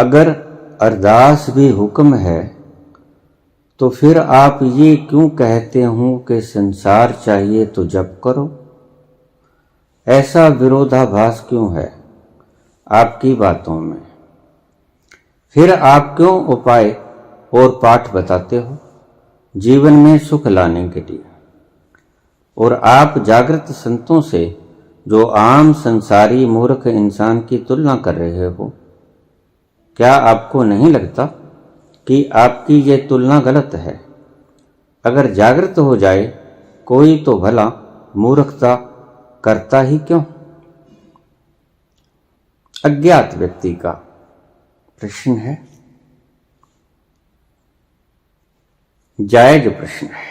अगर अरदास भी हुक्म है तो फिर आप ये क्यों कहते हो कि संसार चाहिए तो जप करो? ऐसा विरोधाभास क्यों है आपकी बातों में? फिर आप क्यों उपाय और पाठ बताते हो जीवन में सुख लाने के लिए? और आप जागृत संतों से जो आम संसारी मूर्ख इंसान की तुलना कर रहे हो, क्या आपको नहीं लगता कि आपकी ये तुलना गलत है? अगर जागृत हो जाए कोई तो भला मूर्खता करता ही क्यों? अज्ञात व्यक्ति का प्रश्न है, जायज प्रश्न है।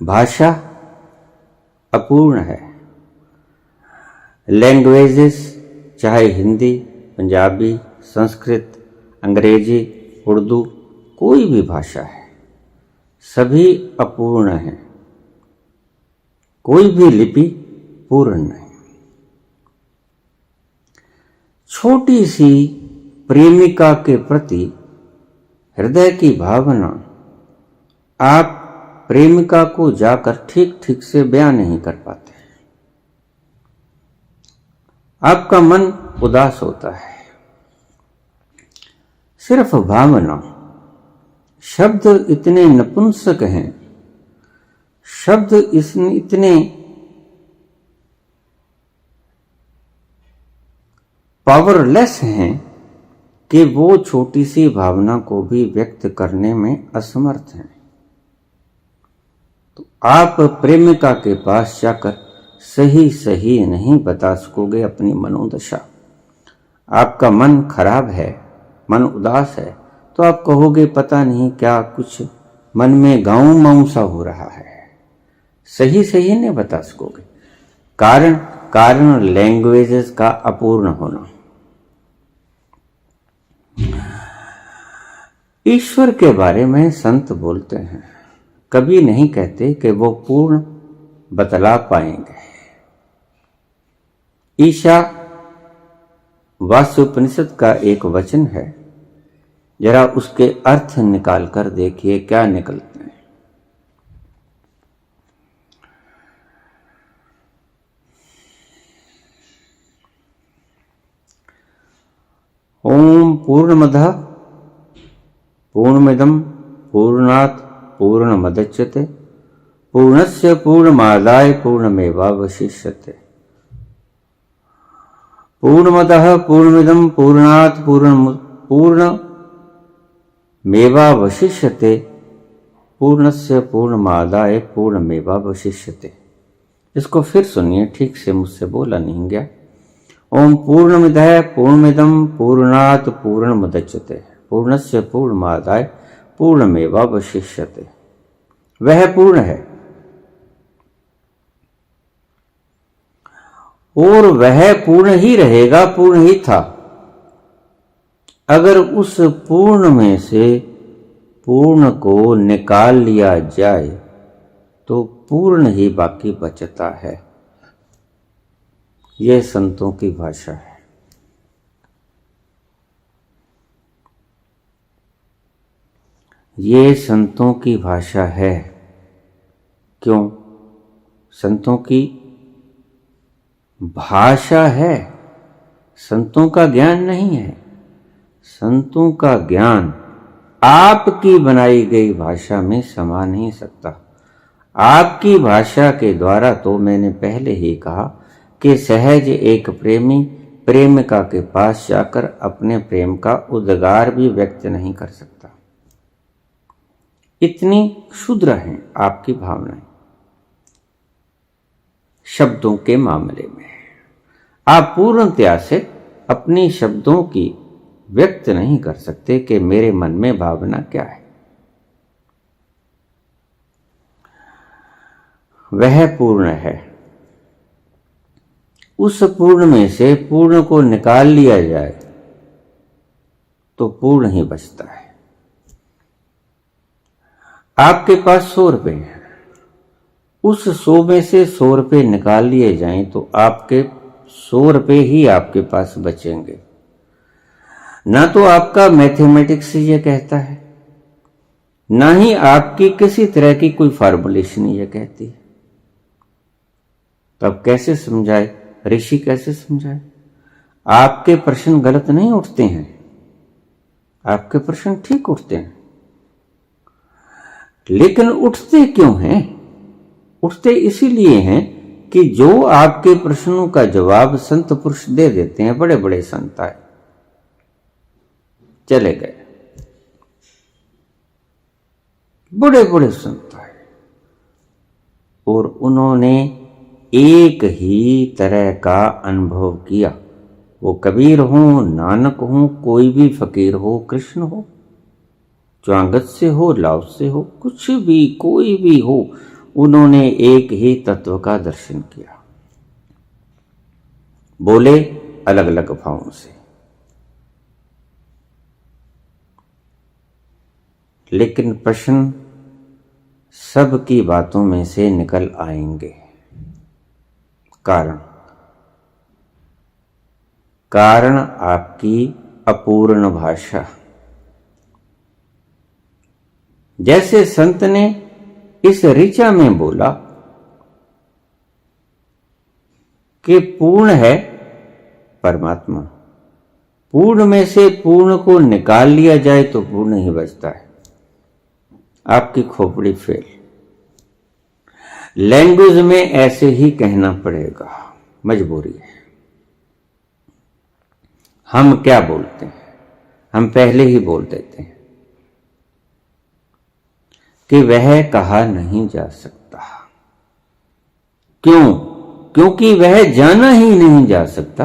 भाषा अपूर्ण है। लैंग्वेजेस, चाहे हिंदी, पंजाबी, संस्कृत, अंग्रेजी, उर्दू, कोई भी भाषा है, सभी अपूर्ण हैं। कोई भी लिपि पूर्ण नहीं। छोटी सी प्रेमिका के प्रति हृदय की भावना आप प्रेमिका को जाकर ठीक ठीक से बयान नहीं कर पाते। आपका मन उदास होता है। सिर्फ भावना। शब्द इतने नपुंसक हैं, शब्द इतने पावरलेस हैं कि वो छोटी सी भावना को भी व्यक्त करने में असमर्थ हैं। तो आप प्रेमिका के पास जाकर सही सही नहीं बता सकोगे अपनी मनोदशा। आपका मन खराब है, मन उदास है, तो आप कहोगे पता नहीं क्या कुछ मन में गाँव माऊ सा हो रहा है। सही सही नहीं बता सकोगे। कारण लैंग्वेजेस का अपूर्ण होना। ईश्वर के बारे में संत बोलते हैं, कभी नहीं कहते कि वो पूर्ण बतला पाएंगे। ईशा वास्योपनिषद का एक वचन है, जरा उसके अर्थ निकाल कर देखिए क्या निकलते हैं। ओम पूर्णमदः पूर्णमिदं पूर्णात् पूर्णमुदच्यते पूर्णस्य पूर्णमादाय पूर्णमेवावशिष्यते। पूर्णमदः पूर्णमिदं पूर्णात् पूर्णमेवावशिष्यते पूर्णस्य पूर्णमादाय पूर्णमेवावशिष्यते। इसको फिर सुनिए, ठीक से मुझसे बोला नहीं गया। ओम पूर्णमिदः पूर्णमिदं पूर्णात् पूर्णमुदच्यते पूर्णस्य पूर्णमादाय पूर्णमेवावशिष्यते। वह पूर्ण है और वह पूर्ण ही रहेगा, पूर्ण ही था। अगर उस पूर्ण में से पूर्ण को निकाल लिया जाए तो पूर्ण ही बाकी बचता है। यह संतों की भाषा है। ये संतों की भाषा है। क्यों? संतों की भाषा है, संतों का ज्ञान नहीं है। संतों का ज्ञान आपकी बनाई गई भाषा में समा नहीं सकता। आपकी भाषा के द्वारा तो मैंने पहले ही कहा कि सहज एक प्रेमी प्रेमिका के पास जाकर अपने प्रेम का उद्गार भी व्यक्त नहीं कर सकता। इतनी क्षुद्र हैं आपकी भावनाएं। शब्दों के मामले में आप पूर्णतया से अपनी शब्दों की व्यक्त नहीं कर सकते कि मेरे मन में भावना क्या है। वह पूर्ण है। उस पूर्ण में से पूर्ण को निकाल लिया जाए तो पूर्ण ही बचता है। आपके पास 100 रुपए हैं, उस 100 में से 100 रुपए निकाल लिए जाएं तो आपके 100 रुपये ही आपके पास बचेंगे। ना तो आपका मैथमेटिक्स ये कहता है, ना ही आपकी किसी तरह की कोई फार्मूलेशन ये कहती है। तो अब कैसे समझाए, ऋषि कैसे समझाए? आपके प्रश्न गलत नहीं उठते हैं, आपके प्रश्न ठीक उठते हैं। लेकिन उठते क्यों हैं? उठते इसीलिए हैं कि जो आपके प्रश्नों का जवाब संत पुरुष दे देते हैं, बड़े बड़े संत आए, चले गए, बड़े बड़े संत आए, और उन्होंने एक ही तरह का अनुभव किया। वो कबीर हो, नानक हो, कोई भी फकीर हो, कृष्ण हो, च्वांगत से हो, लाओ से हो, कुछ भी, कोई भी हो, उन्होंने एक ही तत्व का दर्शन किया। बोले अलग अलग भावों से, लेकिन प्रश्न सबकी बातों में से निकल आएंगे। कारण आपकी अपूर्ण भाषा। जैसे संत ने इस ऋचा में बोला कि पूर्ण है परमात्मा, पूर्ण में से पूर्ण को निकाल लिया जाए तो पूर्ण ही बचता है। आपकी खोपड़ी फेल। लैंग्वेज में ऐसे ही कहना पड़ेगा, मजबूरी है। हम क्या बोलते हैं, हम पहले ही बोल देते हैं कि वह कहा नहीं जा सकता। क्यों? क्योंकि वह जाना ही नहीं जा सकता।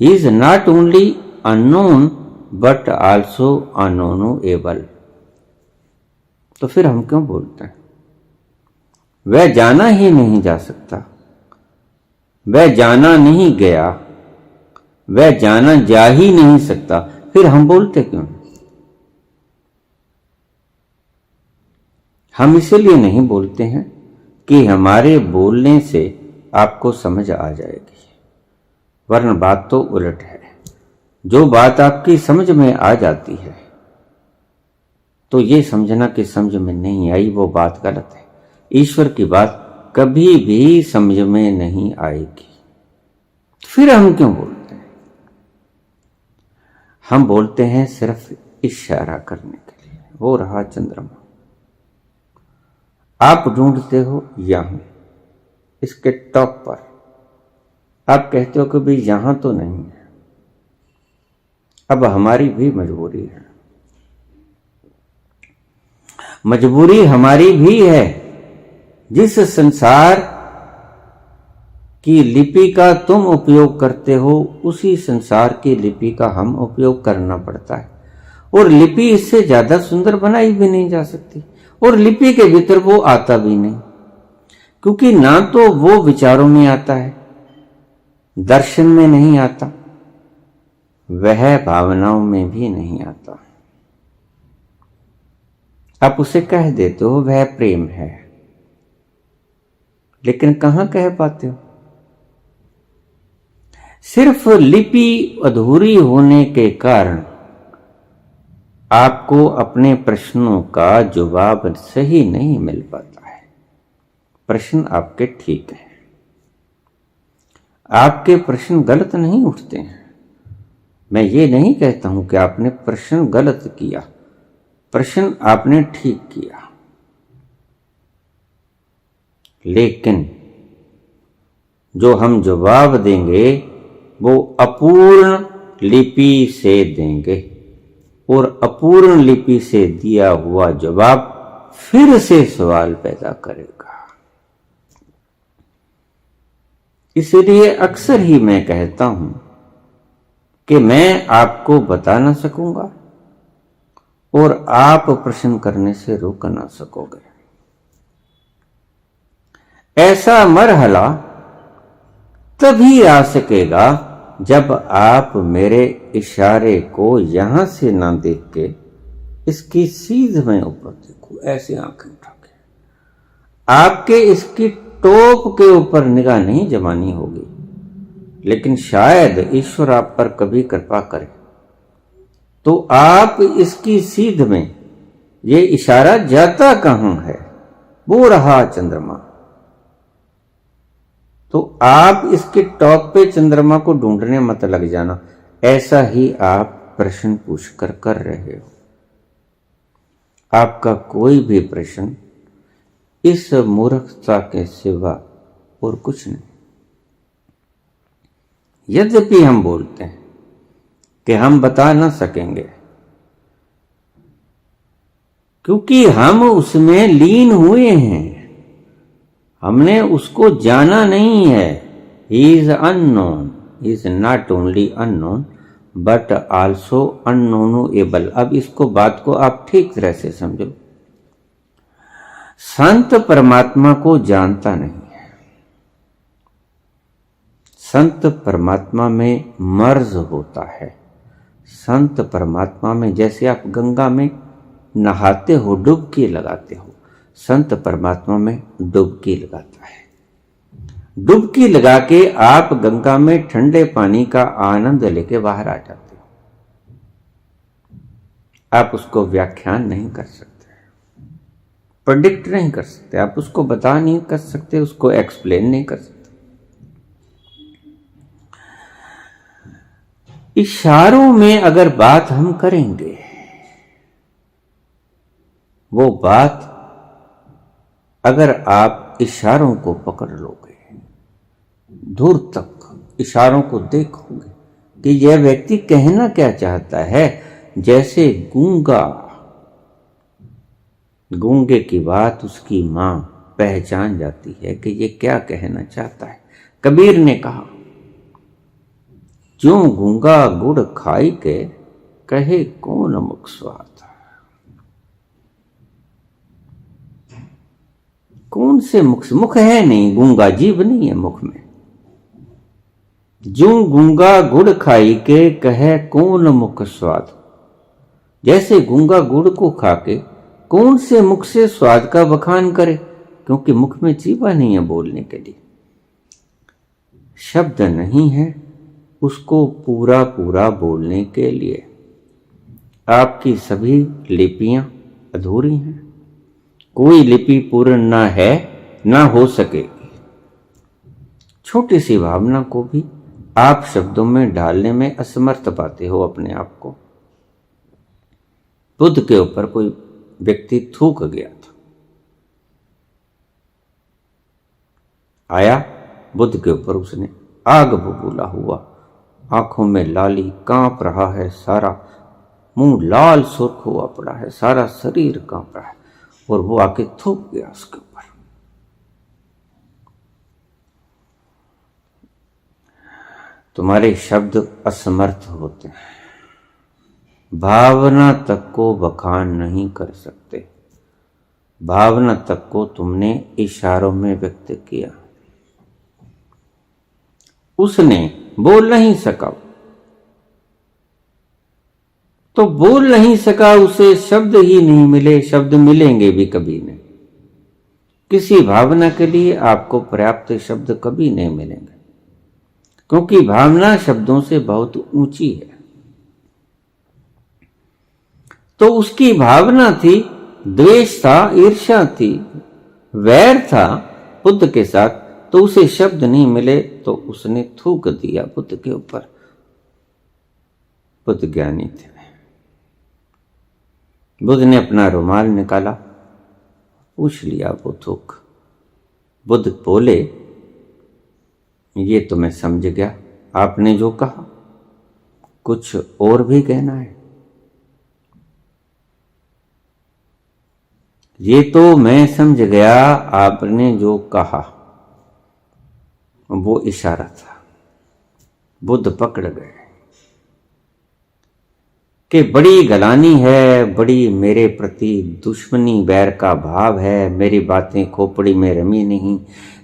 ही is not only unknown but also unknowable. तो फिर हम क्यों बोलते हैं? वह जाना ही नहीं जा सकता, वह जाना नहीं गया, वह जाना जा ही नहीं सकता, फिर हम बोलते क्यों? हम इसलिए नहीं बोलते हैं कि हमारे बोलने से आपको समझ आ जाएगी, वरना बात तो उलट है। जो बात आपकी समझ में आ जाती है तो ये समझना कि समझ में नहीं आई, वो बात गलत है। ईश्वर की बात कभी भी समझ में नहीं आएगी। फिर हम क्यों बोलते हैं? हम बोलते हैं सिर्फ इशारा करने के लिए। वो रहा चंद्रमा, आप ढूंढते हो यहां, इसके टॉप पर, आप कहते हो कि भाई यहां तो नहीं है। अब हमारी भी मजबूरी है, मजबूरी हमारी भी है। जिस संसार की लिपि का तुम उपयोग करते हो, उसी संसार की लिपि का हम उपयोग करना पड़ता है। और लिपि इससे ज्यादा सुंदर बनाई भी नहीं जा सकती, और लिपि के भीतर वो आता भी नहीं, क्योंकि ना तो वो विचारों में आता है, दर्शन में नहीं आता, वह भावनाओं में भी नहीं आता। आप उसे कह देते हो वह प्रेम है, लेकिन कहां कह पाते हो? सिर्फ लिपि अधूरी होने के कारण आपको अपने प्रश्नों का जवाब सही नहीं मिल पाता है। प्रश्न आपके ठीक हैं, आपके प्रश्न गलत नहीं उठते हैं। मैं ये नहीं कहता हूं कि आपने प्रश्न गलत किया, प्रश्न आपने ठीक किया, लेकिन जो हम जवाब देंगे वो अपूर्ण लिपि से देंगे, और अपूर्ण लिपि से दिया हुआ जवाब फिर से सवाल पैदा करेगा। इसलिए अक्सर ही मैं कहता हूं कि मैं आपको बता ना सकूंगा और आप प्रश्न करने से रोक ना सकोगे। ऐसा मरहला तभी आ सकेगा जब आप मेरे इशारे को यहां से ना देख के इसकी सीध में ऊपर देखो, ऐसे आंखें उठा के। आपके इसकी टोप के ऊपर निगाह नहीं जमानी होगी, लेकिन शायद ईश्वर आप पर कभी कृपा करे तो आप इसकी सीध में, ये इशारा जाता कहां है, वो रहा चंद्रमा, तो आप इसके टॉप पे चंद्रमा को ढूंढने मत लग जाना। ऐसा ही आप प्रश्न पूछकर कर रहे हो। आपका कोई भी प्रश्न इस मूर्खता के सिवा और कुछ नहीं। यद्यपि हम बोलते हैं कि हम बता ना सकेंगे क्योंकि हम उसमें लीन हुए हैं, हमने उसको जाना नहीं है। He is unknown, he is not only unknown but also unknowable. अब इसको बात को आप ठीक तरह से समझो। संत परमात्मा को जानता नहीं है। संत परमात्मा में मर्ज होता है। संत परमात्मा में, जैसे आप गंगा में नहाते हो, डुबकी लगाते हो, संत परमात्मा में डुबकी लगाता है। डुबकी लगा के आप गंगा में ठंडे पानी का आनंद लेके बाहर आ जाते हो। आप उसको व्याख्यान नहीं कर सकते, प्रेडिक्ट नहीं कर सकते, आप उसको बता नहीं कर सकते, उसको एक्सप्लेन नहीं कर सकते। इशारों में अगर बात हम करेंगे, वो बात अगर आप इशारों को पकड़ लोगे, दूर तक इशारों को देखोगे कि यह व्यक्ति कहना क्या चाहता है, जैसे गूंगे की बात उसकी मां पहचान जाती है कि ये क्या कहना चाहता है। कबीर ने कहा, ज्यों गूंगा गुड़ खाई के कहे कौन मुख स्वाद। कौन से मुख से? मुख है नहीं, गूंगा, जीभ नहीं है मुख में। ज्यों गूंगा गुड़ खाई के कहे कौन मुख स्वाद। जैसे गूंगा गुड़ को खा के कौन से मुख से स्वाद का बखान करे, क्योंकि मुख में जीवा नहीं है बोलने के लिए, शब्द नहीं है उसको पूरा पूरा बोलने के लिए। आपकी सभी लिपियां अधूरी हैं, कोई लिपि पूर्ण ना है ना हो सकेगी। छोटी सी भावना को भी आप शब्दों में डालने में असमर्थ पाते हो अपने आप को। बुद्ध के ऊपर कोई व्यक्ति थूक गया था, आया बुद्ध के ऊपर, उसने आग बबूला हुआ, आंखों में लाली, कांप रहा है सारा, मुंह लाल सुर्ख हुआ पड़ा है, सारा शरीर कांप रहा है, और वो आके थूक गया उसके ऊपर। तुम्हारे शब्द असमर्थ होते हैं, भावना तक को बखान नहीं कर सकते। भावना तक को तुमने इशारों में व्यक्त किया, उसने बोल नहीं सका तो बोल नहीं सका, उसे शब्द ही नहीं मिले, शब्द मिलेंगे भी कभी नहीं। किसी भावना के लिए आपको पर्याप्त शब्द कभी नहीं मिलेंगे, क्योंकि भावना शब्दों से बहुत ऊंची है। तो उसकी भावना थी, द्वेष था, ईर्ष्या थी, वैर था बुद्ध के साथ, तो उसे शब्द नहीं मिले तो उसने थूक दिया बुद्ध के ऊपर। बुद्ध ज्ञानी थे। बुद्ध ने अपना रुमाल निकाला, पूछ लिया वो थूक। बुद्ध बोले, ये तो मैं समझ गया, आपने जो कहा, कुछ और भी कहना है? ये तो मैं समझ गया, आपने जो कहा वो इशारा था। बुद्ध पकड़ गए कि बड़ी गलानी है, बड़ी मेरे प्रति दुश्मनी बैर का भाव है, मेरी बातें खोपड़ी में रमी नहीं,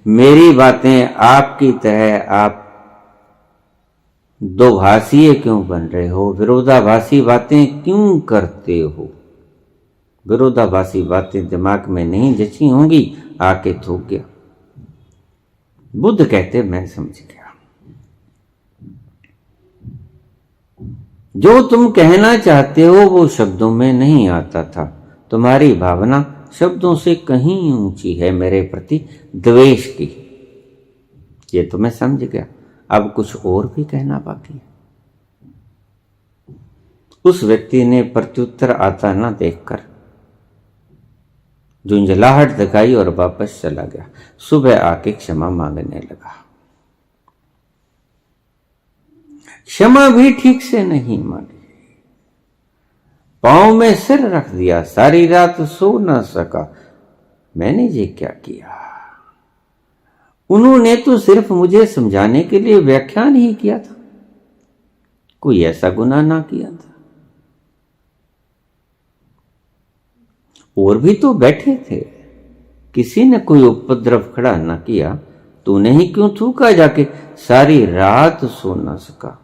मेरी बातें आपकी तरह आप दोभाषीय क्यों बन रहे हो, विरोधाभासी बातें क्यों करते हो? विरोधाभासी बातें दिमाग में नहीं जची होंगी, आके थूक गया। बुद्ध कहते मैं समझ गया। जो तुम कहना चाहते हो वो शब्दों में नहीं आता था। तुम्हारी भावना शब्दों से कहीं ऊंची है मेरे प्रति द्वेष की। ये तो मैं समझ गया, अब कुछ और भी कहना बाकी है। उस व्यक्ति ने प्रत्युत्तर आता न देखकर झुंझलाहट दिखाई और वापस चला गया। सुबह आके क्षमा मांगने लगा। क्षमा भी ठीक से नहीं मांगी, पांव में सिर रख दिया, सारी रात सो न सका। मैंने ये क्या किया? उन्होंने तो सिर्फ मुझे समझाने के लिए व्याख्यान ही किया था, कोई ऐसा गुनाह ना किया था। और भी तो बैठे थे, किसी ने कोई उपद्रव खड़ा न किया, तूने ही क्यों थूका जाके? सारी रात सो न सका,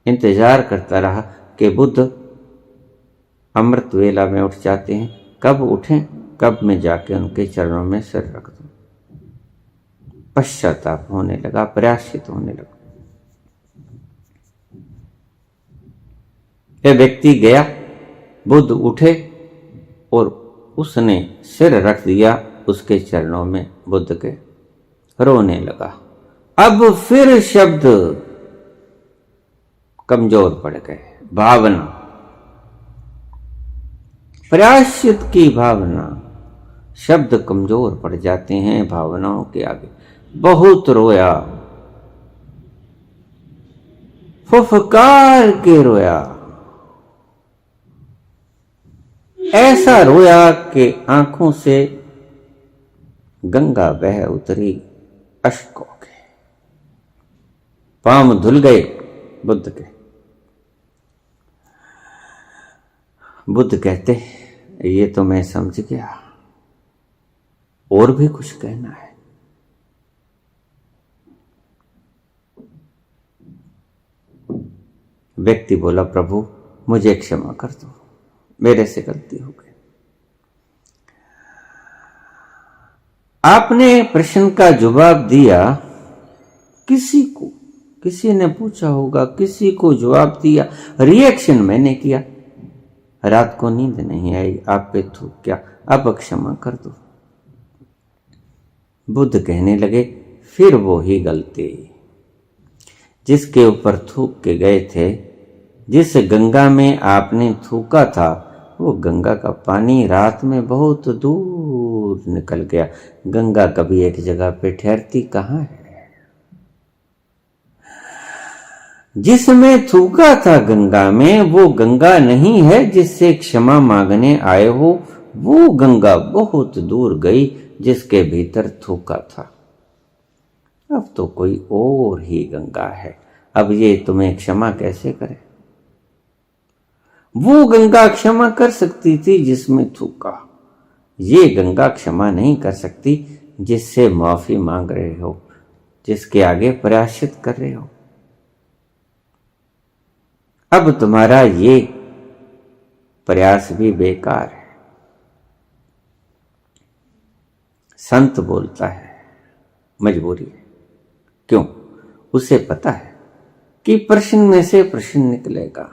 इंतजार करता रहा कि बुद्ध अमृत वेला में उठ जाते हैं, कब उठें, कब मैं जाके उनके चरणों में सिर रख दूं। पश्चाताप होने लगा, प्रायश्चित होने लगा। यह व्यक्ति गया, बुद्ध उठे और उसने सिर रख दिया उसके चरणों में, बुद्ध के, रोने लगा। अब फिर शब्द कमजोर पड़ गए, भावना, प्रायश्चित की भावना, शब्द कमजोर पड़ जाते हैं भावनाओं के आगे। बहुत रोया, फुफकार के रोया, ऐसा रोया कि आंखों से गंगा बह उतरी अश्कों के। पांव धुल गए बुद्ध के। बुद्ध कहते, ये तो मैं समझ गया, और भी कुछ कहना है? व्यक्ति बोला, प्रभु मुझे क्षमा कर दो, मेरे से गलती हो गई। आपने प्रश्न का जवाब दिया, किसी ने पूछा होगा, किसी को जवाब दिया, रिएक्शन मैंने किया। रात को नींद नहीं आई, आप पे थूक क्या, अब क्षमा कर दो। बुद्ध कहने लगे, फिर वो ही गलती, जिसके ऊपर थूक के गए थे, जिस गंगा में आपने थूका था, वो गंगा का पानी रात में बहुत दूर निकल गया। गंगा कभी एक जगह पे ठहरती कहाँ है? जिसमें थूका था गंगा में, वो गंगा नहीं है जिससे क्षमा मांगने आए हो। वो गंगा बहुत दूर गई जिसके भीतर थूका था। अब तो कोई और ही गंगा है, अब ये तुम्हें क्षमा कैसे करे? वो गंगा क्षमा कर सकती थी जिसमें थूका, ये गंगा क्षमा नहीं कर सकती जिससे माफी मांग रहे हो, जिसके आगे प्रायश्चित कर रहे हो। अब तुम्हारा ये प्रयास भी बेकार है। संत बोलता है मजबूरी है, क्यों? उसे पता है कि प्रश्न में से प्रश्न निकलेगा,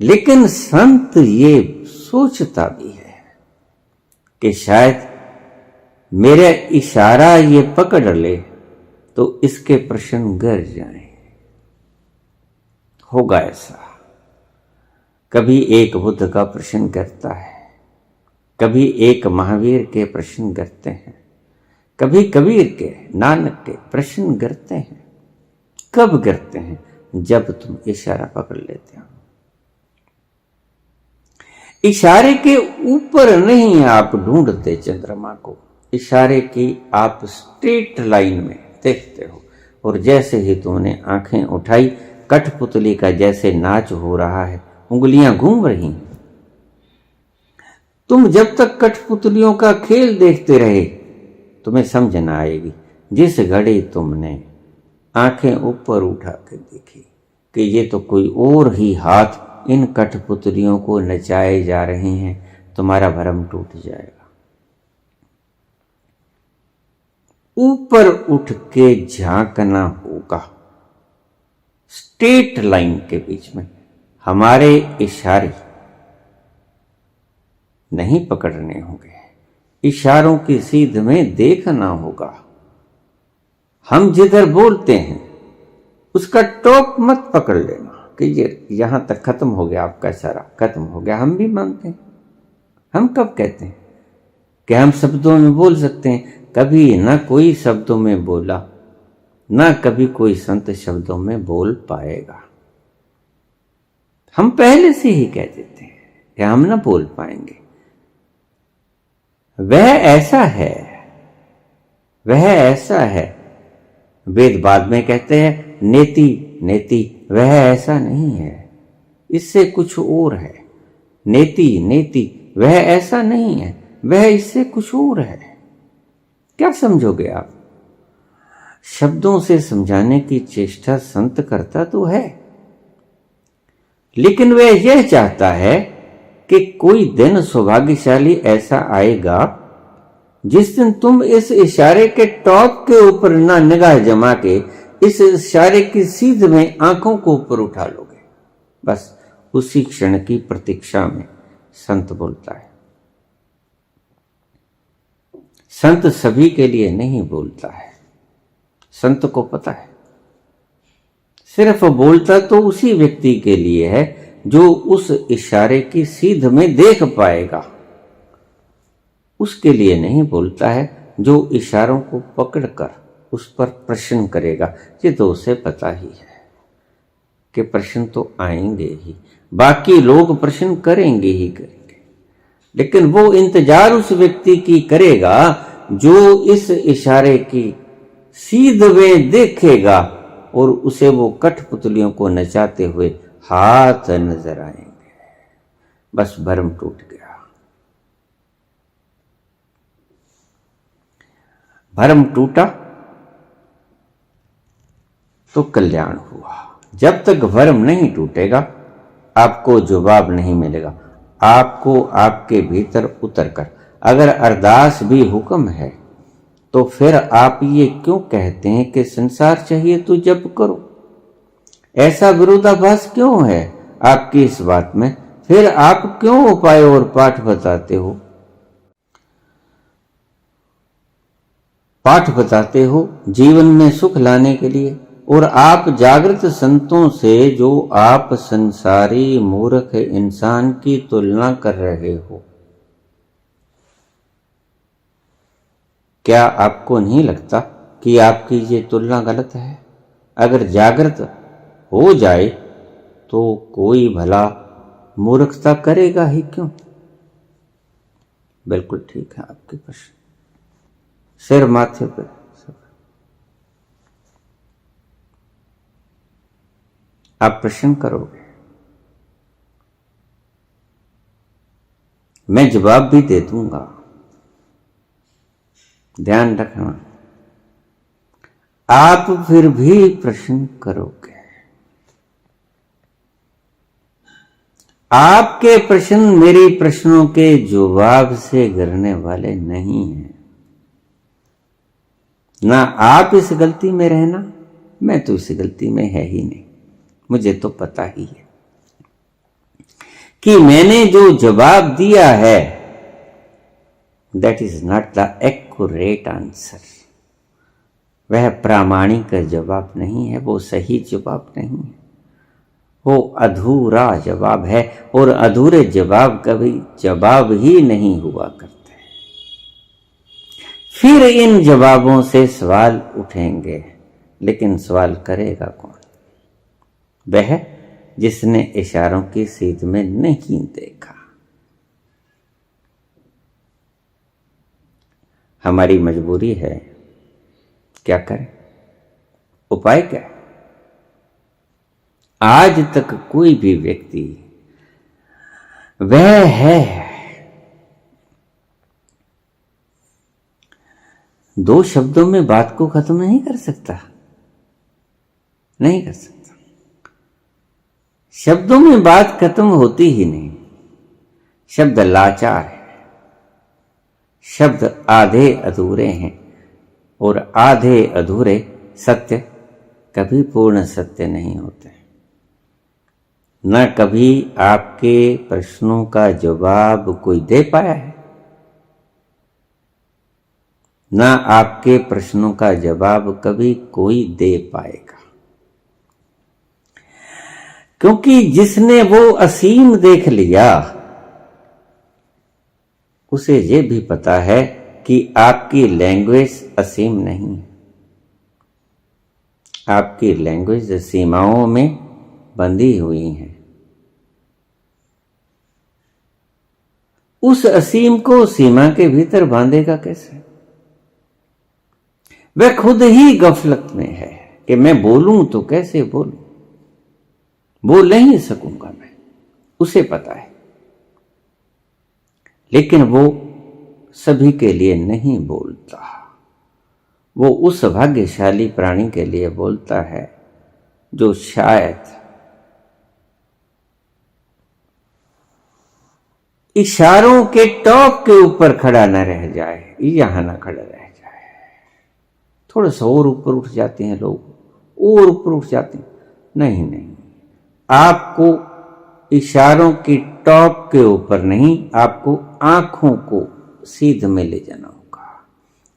लेकिन संत ये सोचता भी है कि शायद मेरा इशारा ये पकड़ ले तो इसके प्रश्न गिर जाएं। होगा ऐसा, कभी एक बुद्ध का प्रश्न करता है, कभी एक महावीर के प्रश्न करते हैं, कभी कबीर के, नानक के प्रश्न करते हैं। कब करते हैं? जब तुम इशारा पकड़ लेते हो। इशारे के ऊपर नहीं आप ढूंढते चंद्रमा को, इशारे की आप स्ट्रेट लाइन में देखते हो। और जैसे ही तुमने आंखें उठाई, कठपुतली का जैसे नाच हो रहा है, उंगलियां घूम रही हैं। तुम जब तक कठपुतलियों का खेल देखते रहे, तुम्हें समझ न आएगी। जिस घड़ी तुमने आंखें ऊपर उठा कर देखी कि ये तो कोई और ही हाथ इन कठपुतलियों को नचाए जा रहे हैं, तुम्हारा भरम टूट जाएगा। ऊपर उठ के झांकना होगा, स्ट्रेट लाइन के बीच में हमारे इशारे नहीं पकड़ने होंगे, इशारों की सीध में देखना होगा। हम जिधर बोलते हैं उसका टॉप मत पकड़ लेना कि ये यहां तक खत्म हो गया, आपका इशारा खत्म हो गया। हम भी मानते हैं। हम कब कहते हैं कि हम शब्दों में बोल सकते हैं? कभी ना कोई शब्दों में बोला, ना कभी कोई संत शब्दों में बोल पाएगा। हम पहले से ही कह देते हैं कि हम ना बोल पाएंगे। वह ऐसा है, वह ऐसा है। वेद बाद में कहते हैं नेति नेति, वह ऐसा नहीं है, इससे कुछ और है। नेति नेति, वह ऐसा नहीं है, वह इससे कुछ और है। क्या समझोगे आप? शब्दों से समझाने की चेष्टा संत करता तो है, लेकिन वह यह चाहता है कि कोई दिन सौभाग्यशाली ऐसा आएगा जिस दिन तुम इस इशारे के टॉप के ऊपर ना निगाह जमा के इस इशारे की सीध में आंखों को ऊपर उठा लोगे। बस उसी क्षण की प्रतीक्षा में संत बोलता है। संत सभी के लिए नहीं बोलता है। संत को पता है सिर्फ बोलता तो उसी व्यक्ति के लिए है जो उस इशारे की सीध में देख पाएगा। उसके लिए नहीं बोलता है जो इशारों को पकड़कर उस पर प्रश्न करेगा। ये तो उसे पता ही है कि प्रश्न तो आएंगे ही, बाकी लोग प्रश्न करेंगे ही करेंगे, लेकिन वो इंतजार उस व्यक्ति की करेगा जो इस इशारे की सीध में देखेगा और उसे वो कठपुतलियों को नचाते हुए हाथ नजर आएंगे। बस भरम टूट गया। भरम टूटा तो कल्याण हुआ। जब तक भरम नहीं टूटेगा आपको जवाब नहीं मिलेगा। आपको आपके भीतर उतरकर अगर अरदास भी हुक्म है तो फिर आप ये क्यों कहते हैं कि संसार चाहिए तो जप करो? ऐसा विरोधाभास क्यों है आपकी इस बात में? फिर आप क्यों उपाय और पाठ बताते हो? पाठ बताते हो जीवन में सुख लाने के लिए, और आप जागृत संतों से जो आप संसारी मूर्ख इंसान की तुलना कर रहे हो, क्या आपको नहीं लगता कि आपकी ये तुलना गलत है? अगर जागृत हो जाए तो कोई भला मूर्खता करेगा ही क्यों? बिल्कुल ठीक है आपके प्रश्न। सिर माथे पर आप प्रश्न करोगे, मैं जवाब भी दे दूंगा। ध्यान रखना, आप फिर भी प्रश्न करोगे। आपके प्रश्न मेरे प्रश्नों के जवाब से गिरने वाले नहीं हैं। ना आप इस गलती में रहना, मैं तो इस गलती में है ही नहीं। मुझे तो पता ही है कि मैंने जो जवाब दिया है that is not the accurate answer. वह प्रामाणिक जवाब नहीं है, वो सही जवाब नहीं है, वो अधूरा जवाब है। और अधूरे जवाब कभी जवाब ही नहीं हुआ करते। फिर इन जवाबों से सवाल उठेंगे, लेकिन सवाल करेगा कौन? वह जिसने इशारों की सीध में नहीं देखा। हमारी मजबूरी है, क्या करें? उपाय क्या है? आज तक कोई भी व्यक्ति वह है दो शब्दों में बात को खत्म नहीं कर सकता, नहीं कर सकता। शब्दों में बात खत्म होती ही नहीं। शब्द लाचार है, शब्द आधे अधूरे हैं, और आधे अधूरे सत्य कभी पूर्ण सत्य नहीं होते। न कभी आपके प्रश्नों का जवाब कोई दे पाया है, न आपके प्रश्नों का जवाब कभी कोई दे पाएगा, क्योंकि जिसने वो असीम देख लिया उसे ये भी पता है कि आपकी लैंग्वेज असीम नहीं है, आपकी लैंग्वेज सीमाओं में बंधी हुई है। उस असीम को सीमा के भीतर बांधेगा कैसे? वह खुद ही गफलत में है कि मैं बोलूं तो कैसे बोलूं, बोल नहीं सकूंगा मैं, उसे पता है। लेकिन वो सभी के लिए नहीं बोलता, वो उस भाग्यशाली प्राणी के लिए बोलता है जो शायद इशारों के टॉप के ऊपर खड़ा न रह जाए, यहां न खड़ा रह जाए। थोड़ा सा और ऊपर उठ जाते हैं लोग, और ऊपर उठ जाते हैं। नहीं, आपको इशारों की टॉप के ऊपर नहीं, आपको आंखों को सीध में ले जाना होगा,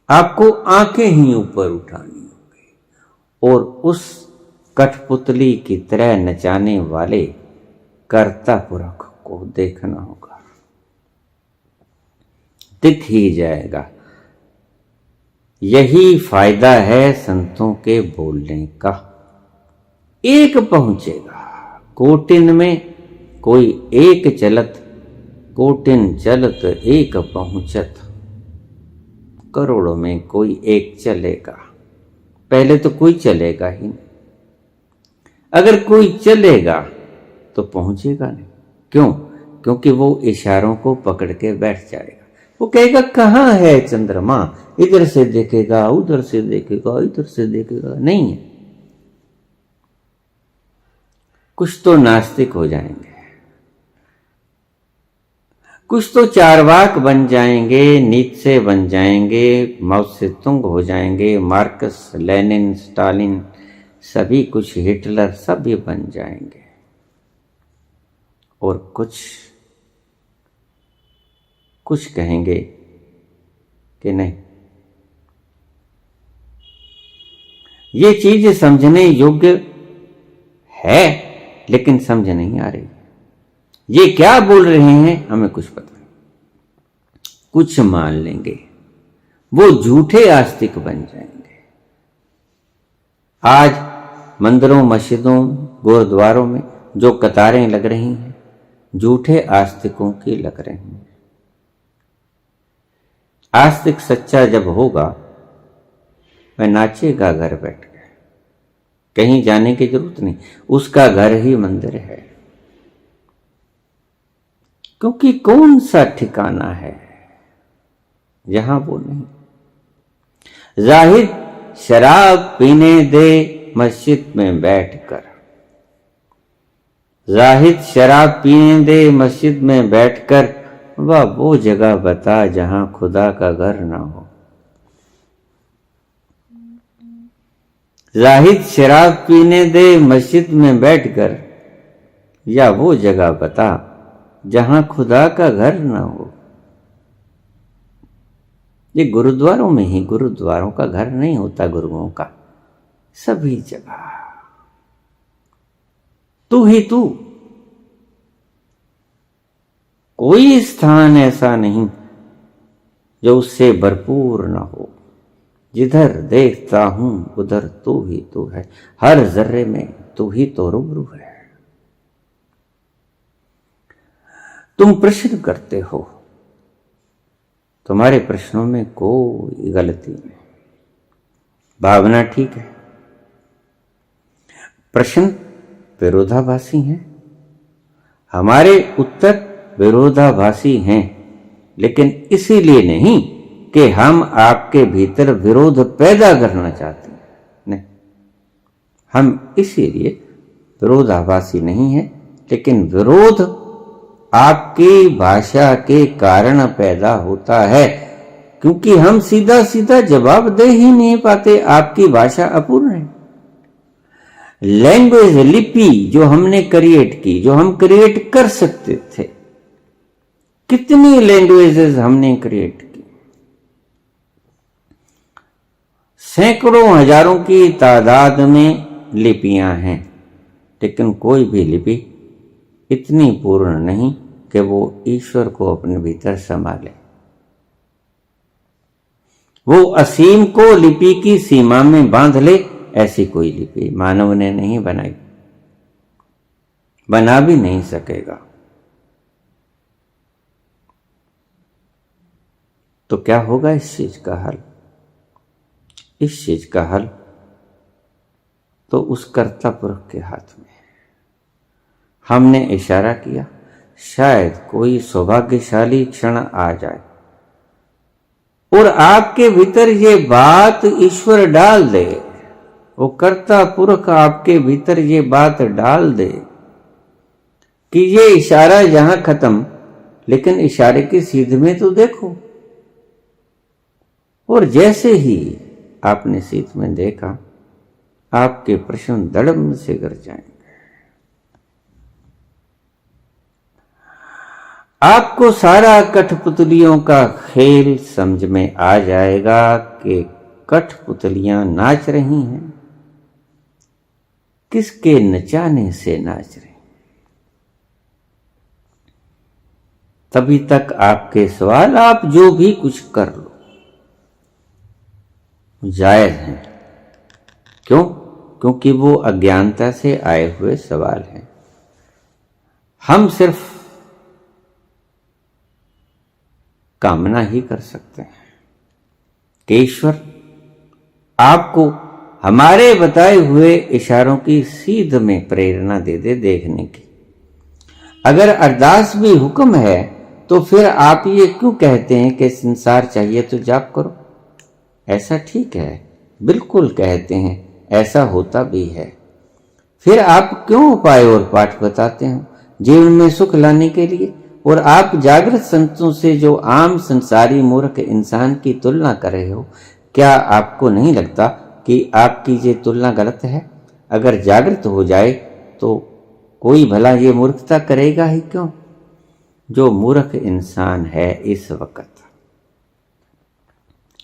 आपको आंखें ही ऊपर उठानी होगी और उस कठपुतली की तरह नचाने वाले कर्ता पुरख को देखना होगा। दिख ही जाएगा। यही फायदा है संतों के बोलने का। एक पहुंचेगा कोटिन में कोई एक चलत, कोटिन चलत एक पहुंचत। करोड़ों में कोई एक चलेगा, पहले तो कोई चलेगा ही नहीं। अगर कोई चलेगा तो पहुंचेगा नहीं। क्यों? क्योंकि वो इशारों को पकड़ के बैठ जाएगा। वो कहेगा कहाँ है चंद्रमा, इधर से देखेगा, उधर से देखेगा, इधर से देखेगा, नहीं है। कुछ तो नास्तिक हो जाएंगे, कुछ तो चारवाक बन जाएंगे, नीत्से बन जाएंगे, माओ से तुंग हो जाएंगे, मार्कस, लेनिन, स्टालिन, सभी कुछ, हिटलर, सब ये बन जाएंगे। और कुछ कहेंगे कि नहीं, ये चीज समझने योग्य है लेकिन समझ नहीं आ रही। ये क्या बोल रहे हैं हमें कुछ पता नहीं। कुछ मान लेंगे, वो झूठे आस्तिक बन जाएंगे। आज मंदिरों, मस्जिदों, गुरुद्वारों में जो कतारें लग रही हैं, झूठे आस्तिकों की लग रही हैं। आस्तिक सच्चा जब होगा वह नाचेगा घर बैठ के, कहीं जाने की जरूरत नहीं, उसका घर ही मंदिर है। क्योंकि कौन सा ठिकाना है जहां वो नहीं। जाहिद शराब पीने दे मस्जिद में बैठकर, जाहिद शराब पीने दे मस्जिद में बैठकर, वह वो जगह बता जहां खुदा का घर ना हो। जाहिद शराब पीने दे मस्जिद में बैठकर, या वो जगह बता जहां खुदा का घर ना हो। ये गुरुद्वारों में ही, गुरुद्वारों का घर नहीं होता गुरुओं का, सभी जगह तू ही तू। कोई स्थान ऐसा नहीं जो उससे भरपूर न हो। जिधर देखता हूं उधर तू ही तू है, हर जर्रे में तू ही तो रूबरू है। तुम प्रश्न करते हो, तुम्हारे प्रश्नों में कोई गलती नहीं, भावना ठीक है। प्रश्न विरोधाभासी हैं, हमारे उत्तर विरोधाभासी हैं, लेकिन इसीलिए नहीं कि हम आपके भीतर विरोध पैदा करना चाहते हैं, नहीं, हम इसीलिए विरोधाभासी नहीं है, लेकिन विरोध आपकी भाषा के कारण पैदा होता है, क्योंकि हम सीधा सीधा जवाब दे ही नहीं पाते, आपकी भाषा अपूर्ण है। लैंग्वेज, लिपि जो हमने क्रिएट की, जो हम क्रिएट कर सकते थे, कितनी लैंग्वेजेस हमने क्रिएट की, सैकड़ों हजारों की तादाद में लिपियां हैं, लेकिन कोई भी लिपि इतनी पूर्ण नहीं कि वो ईश्वर को अपने भीतर संभाले। वो असीम को लिपि की सीमा में बांध ले, ऐसी कोई लिपि मानव ने नहीं बनाई, बना भी नहीं सकेगा। तो क्या होगा इस चीज का हल? इस चीज का हल तो उस कर्ता पुरुष के हाथ में है। हमने इशारा किया, शायद कोई सौभाग्यशाली क्षण आ जाए और आपके भीतर ये बात ईश्वर डाल दे, वो कर्ता पुरुष आपके भीतर ये बात डाल दे कि ये इशारा यहां खत्म, लेकिन इशारे की सीध में तो देखो। और जैसे ही आपने सीध में देखा, आपके प्रश्न धड़म से गिर जाएंगे। आपको सारा कठपुतलियों का खेल समझ में आ जाएगा कि कठपुतलियां नाच रही हैं, किसके नचाने से नाच रही। तभी तक आपके सवाल, आप जो भी कुछ कर लो, जायज हैं। क्यों? क्योंकि वो अज्ञानता से आए हुए सवाल हैं। हम सिर्फ कामना ही कर सकते हैं कि ईश्वर आपको हमारे बताए हुए इशारों की सीध में प्रेरणा दे दे देखने की। अगर अरदास भी हुक्म है, तो फिर आप ये क्यों कहते हैं कि संसार चाहिए तो जाप करो? ऐसा ठीक है, बिल्कुल कहते हैं, ऐसा होता भी है। फिर आप क्यों उपाय और पाठ बताते हो जीवन में सुख लाने के लिए? और आप जागृत संतों से जो आम संसारी मूर्ख इंसान की तुलना कर रहे हो, क्या आपको नहीं लगता कि आपकी ये तुलना गलत है? अगर जागृत हो जाए तो कोई भला ये मूर्खता करेगा ही क्यों? जो मूर्ख इंसान है इस वक्त,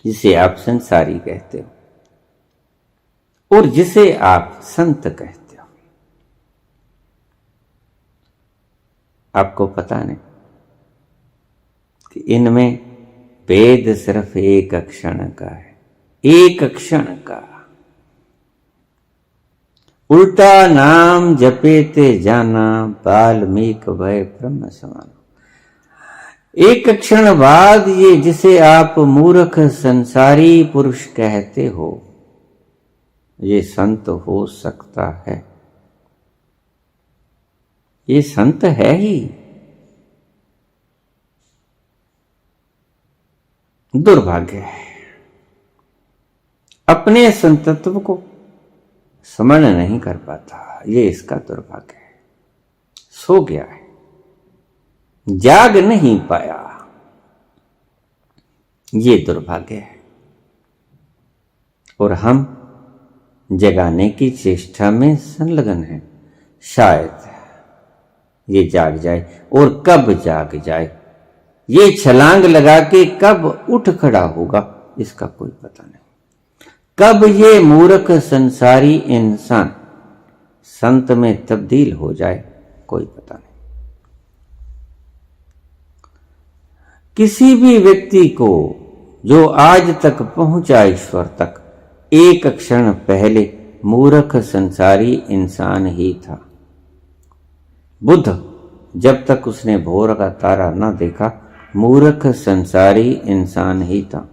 जिसे आप संसारी कहते हो और जिसे आप संत कहते हो, आपको पता नहीं कि इनमें भेद सिर्फ एक क्षण का है, एक क्षण का। उल्टा नाम जपेते जाना, वाल्मीकि भय ब्रह्म समान। एक क्षण बाद ये जिसे आप मूर्ख संसारी पुरुष कहते हो, ये संत हो सकता है। ये संत है ही। दुर्भाग्य है, अपने संतत्व को समझ नहीं कर पाता, ये इसका दुर्भाग्य है। सो गया है, जाग नहीं पाया, ये दुर्भाग्य है। और हम जगाने की चेष्टा में संलग्न हैं। शायद ये जाग जाए, और कब जाग जाए, ये छलांग लगा के कब उठ खड़ा होगा, इसका कोई पता नहीं। कब ये मूर्ख संसारी इंसान संत में तब्दील हो जाए, कोई पता नहीं। किसी भी व्यक्ति को जो आज तक पहुंचा ईश्वर तक, एक क्षण पहले मूर्ख संसारी इंसान ही था। बुद्ध जब तक उसने भोर का तारा न देखा, मूर्ख संसारी इंसान ही था।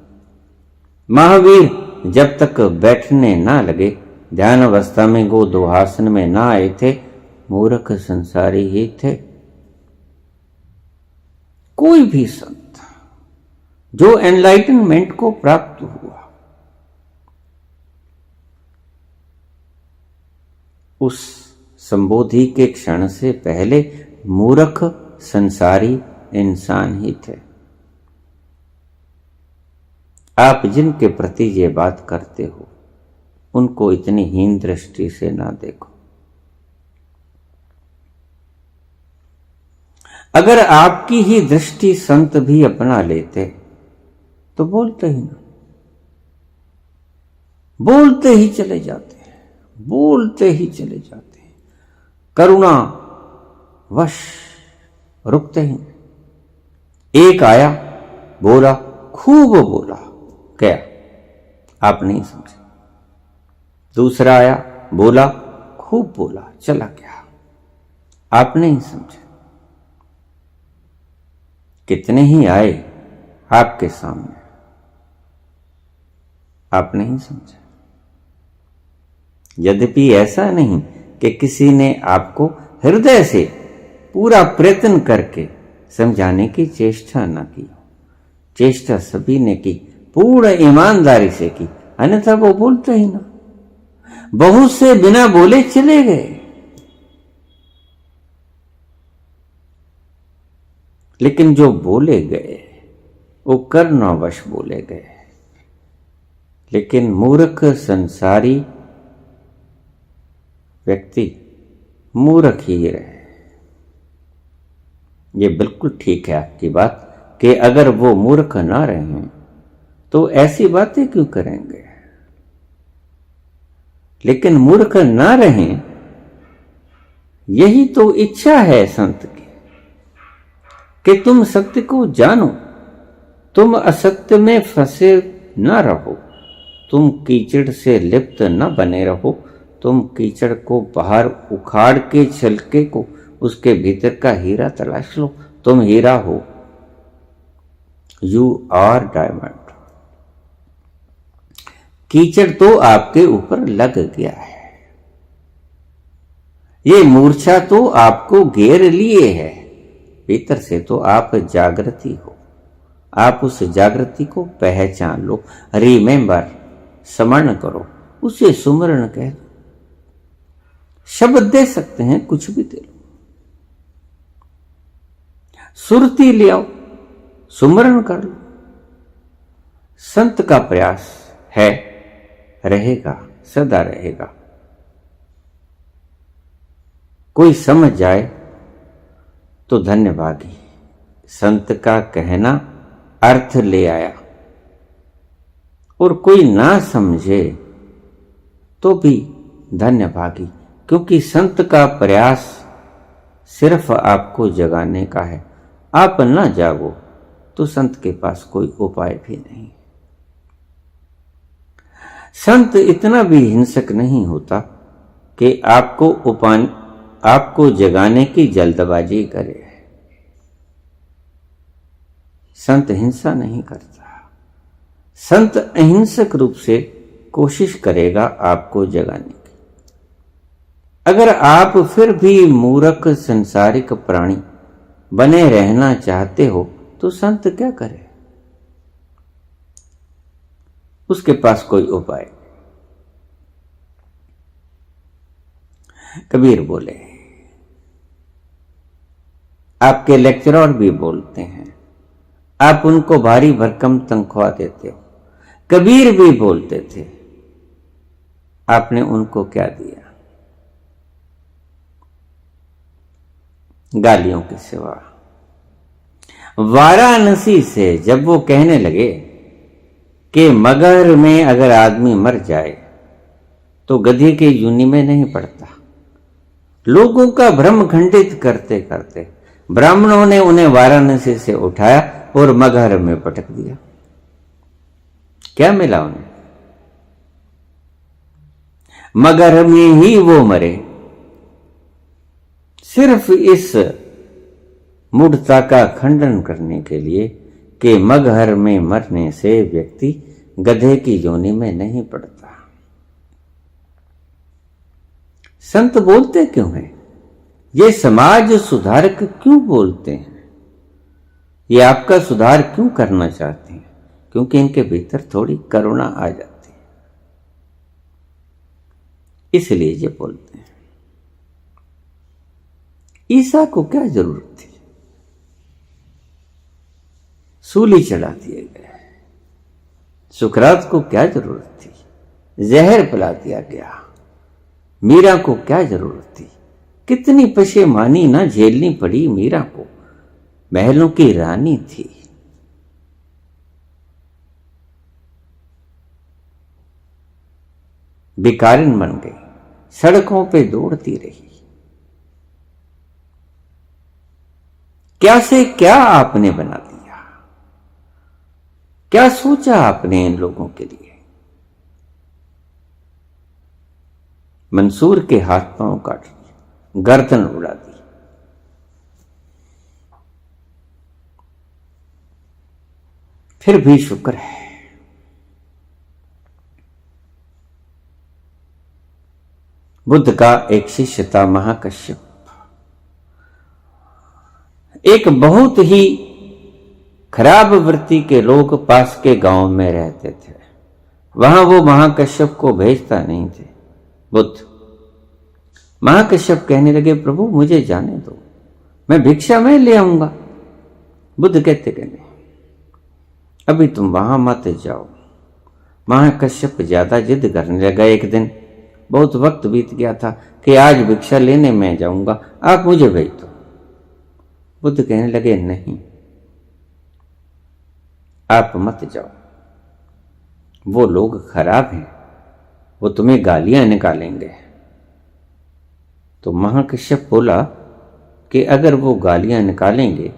महावीर जब तक बैठने न लगे, ध्यान अवस्था में गो दोहासन में न आए थे, मूर्ख संसारी ही थे। कोई भी संत जो एनलाइटनमेंट को प्राप्त हुआ, उस संबोधि के क्षण से पहले मूर्ख संसारी इंसान ही थे। आप जिनके प्रति ये बात करते हो, उनको इतनी हीन दृष्टि से ना देखो। अगर आपकी ही दृष्टि संत भी अपना लेते तो बोलते ही ना, बोलते ही चले जाते हैं, बोलते ही चले जाते हैं, करुणा वश रुकते ही नहीं। एक आया, बोला, खूब बोला, क्या आप नहीं समझे। दूसरा आया, बोला, खूब बोला, चला गया, आप नहीं समझे। कितने ही आए आपके सामने, आप नहीं समझे। यद्यपि ऐसा नहीं कि किसी ने आपको हृदय से पूरा प्रयत्न करके समझाने की चेष्टा न की, चेष्टा सभी ने की, पूर्ण ईमानदारी से की, अन्यथा वो बोलते ही ना। बहुत से बिना बोले चले गए, लेकिन जो बोले गए वो कर्णवश बोले गए। लेकिन मूर्ख संसारी व्यक्ति मूर्ख ही रहे। ये बिल्कुल ठीक है आपकी बात कि अगर वो मूर्ख ना रहे तो ऐसी बातें क्यों करेंगे। लेकिन मूर्ख ना रहें, यही तो इच्छा है संत की कि तुम सत्य को जानो, तुम असत्य में फंसे न रहो, तुम कीचड़ से लिप्त न बने रहो, तुम कीचड़ को बाहर उखाड़ के छिलके को उसके भीतर का हीरा तलाश लो, तुम हीरा हो, यू आर डायमंड। कीचड़ तो आपके ऊपर लग गया है, ये मूर्छा तो आपको घेर लिए है, भीतर से तो आप जागृति हो, आप उस जागृति को पहचान लो, रिमेंबर, स्मरण करो, उसे सुमरण कह दो। शब्द दे सकते हैं, कुछ भी दे लो, सुरती ले आओ, सुमरण कर लो। संत का प्रयास है, रहेगा, सदा रहेगा। कोई समझ जाए तो धन्यभागी, संत का कहना अर्थ ले आया, और कोई ना समझे तो भी धन्यभागी, क्योंकि संत का प्रयास सिर्फ आपको जगाने का है। आप ना जागो तो संत के पास कोई उपाय भी नहीं। संत इतना भी हिंसक नहीं होता कि आपको जगाने की जल्दबाजी करे। संत हिंसा नहीं करता, संत अहिंसक रूप से कोशिश करेगा आपको जगाने की। अगर आप फिर भी मूर्ख संसारिक प्राणी बने रहना चाहते हो तो संत क्या करे, उसके पास कोई उपाय। कबीर बोले, आपके लेक्चरर भी बोलते हैं, आप उनको भारी भरकम तनख्वाह देते हो। कबीर भी बोलते थे, आपने उनको क्या दिया, गालियों के सिवा। वाराणसी से जब वो कहने लगे कि मगर में अगर आदमी मर जाए तो गधे के यूनी में नहीं पड़ता, लोगों का भ्रम खंडित करते करते ब्राह्मणों ने उन्हें वाराणसी से उठाया और मगहर में पटक दिया। क्या मिला उन्हें, मगहर में ही वो मरे। सिर्फ इस मूढ़ता का खंडन करने के लिए कि मगहर में मरने से व्यक्ति गधे की योनि में नहीं पड़ता। संत बोलते क्यों हैं, ये समाज सुधारक क्यों बोलते हैं, ये आपका सुधार क्यों करना चाहते हैं, क्योंकि इनके भीतर थोड़ी करुणा आ जाती है, इसलिए ये बोलते हैं। ईसा को क्या जरूरत थी, सूली चढ़ा दिए गए। सुकरात को क्या जरूरत थी, जहर पिला दिया गया। मीरा को क्या जरूरत थी, कितनी पशेमानी ना झेलनी पड़ी मीरा को, महलों की रानी थी। भिखारिन बन गई, सड़कों पे दौड़ती रही। क्या से क्या आपने बना दिया, क्या सोचा आपने इन लोगों के लिए। मंसूर के हाथ पांव काट दिए, गर्दन उड़ा दी। फिर भी शुक्र है, बुद्ध का एक शिष्य था महाकश्यप। एक बहुत ही खराब वृत्ति के लोग पास के गांव में रहते थे। वहां वो महाकश्यप को भेजता नहीं थे। बुद्ध महाकश्यप कहने लगे, प्रभु मुझे जाने दो, मैं भिक्षा में ले आऊंगा। बुद्ध कहते अभी तुम वहां मत जाओ। महाकश्यप ज्यादा जिद करने लगा। एक दिन बहुत वक्त बीत गया था कि आज भिक्षा लेने मैं जाऊंगा, आप मुझे भेज दो। बुद्ध कहने लगे, नहीं, आप मत जाओ, वो लोग खराब हैं, वो तुम्हें गालियां निकालेंगे। तो महाकश्यप बोला कि अगर वो गालियां निकालेंगे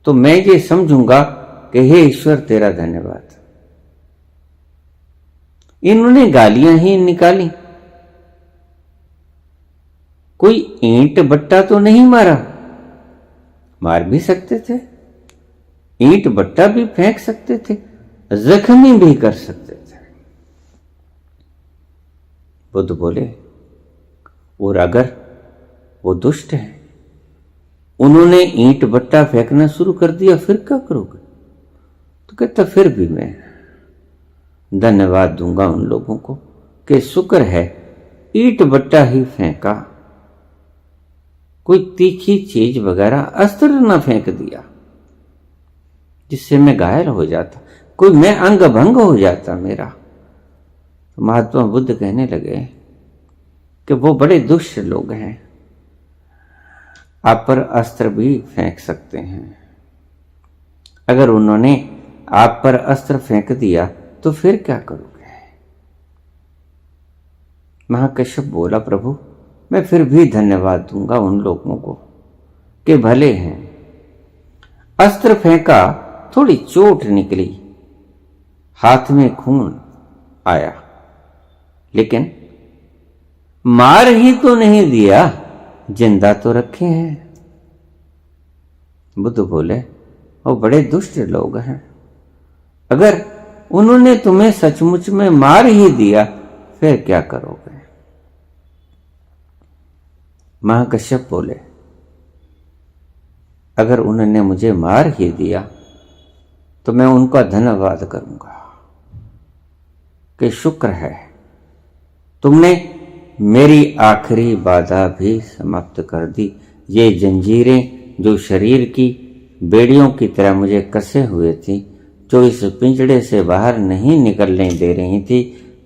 तो मैं ये समझूंगा कि हे ईश्वर तेरा धन्यवाद, इन्होंने गालियां ही निकाली, कोई ईंट बट्टा तो नहीं मारा। मार भी सकते थे, ईंट बट्टा भी फेंक सकते थे, जख्मी भी कर सकते थे। बुद्ध बोले, और अगर वो दुष्ट है, उन्होंने ईंट बट्टा फेंकना शुरू कर दिया, फिर क्या करोगे। तो कहता फिर भी मैं धन्यवाद दूंगा उन लोगों को कि शुक्र है ईंट बट्टा ही फेंका, कोई तीखी चीज वगैरह अस्त्र न फेंक दिया जिससे मैं घायल हो जाता, कोई मैं अंग भंग हो जाता मेरा। तो महात्मा बुद्ध कहने लगे कि वो बड़े दुष्ट लोग हैं, आप पर अस्त्र भी फेंक सकते हैं। अगर उन्होंने आप पर अस्त्र फेंक दिया तो फिर क्या करोगे। महाकश्यप बोला, प्रभु मैं फिर भी धन्यवाद दूंगा उन लोगों को कि भले हैं। अस्त्र फेंका, थोड़ी चोट निकली, हाथ में खून आया, लेकिन मार ही तो नहीं दिया, जिंदा तो रखे हैं। बुद्ध बोले, वो बड़े दुष्ट लोग हैं, अगर उन्होंने तुम्हें सचमुच में मार ही दिया फिर क्या करोगे। महाकश्यप बोले, अगर उन्होंने मुझे मार ही दिया तो मैं उनका धन्यवाद करूंगा कि शुक्र है तुमने मेरी आखिरी बाधा भी समाप्त कर दी। ये जंजीरें जो शरीर की बेड़ियों की तरह मुझे कसे हुए थी, जो इस पिंजड़े से बाहर नहीं निकलने दे रही थी,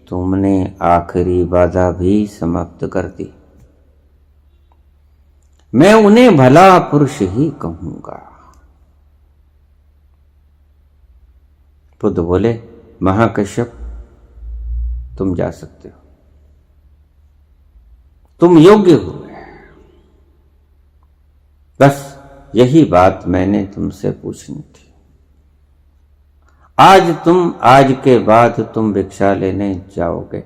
तुमने आखिरी बाधा भी समाप्त कर दी। मैं उन्हें भला पुरुष ही कहूंगा। बुद्ध बोले, महाकश्यप तुम जा सकते हो, तुम योग्य हो। बस यही बात मैंने तुमसे पूछनी थी। आज के बाद तुम भिक्षा लेने जाओगे,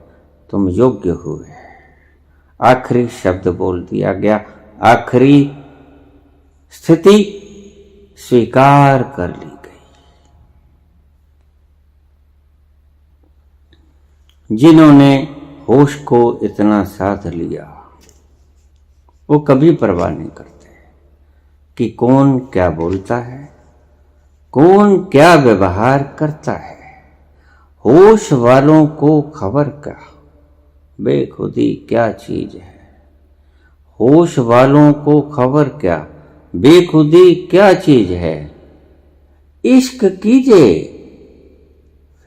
तुम योग्य हुए। आखिरी शब्द बोल दिया गया, आखिरी स्थिति स्वीकार कर ली गई। जिन्होंने होश को इतना साध लिया वो कभी परवाह नहीं करते कि कौन क्या बोलता है, कौन क्या व्यवहार करता है। होश वालों को खबर क्या बेखुदी क्या चीज है। होश वालों को खबर क्या बेखुदी क्या चीज है। इश्क कीजिए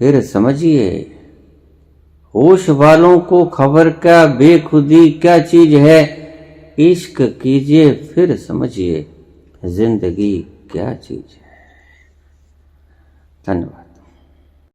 फिर समझिए। होश वालों को खबर क्या बेखुदी क्या चीज है। इश्क कीजिए फिर समझिए। जिंदगी क्या चीज है। धन्यवाद।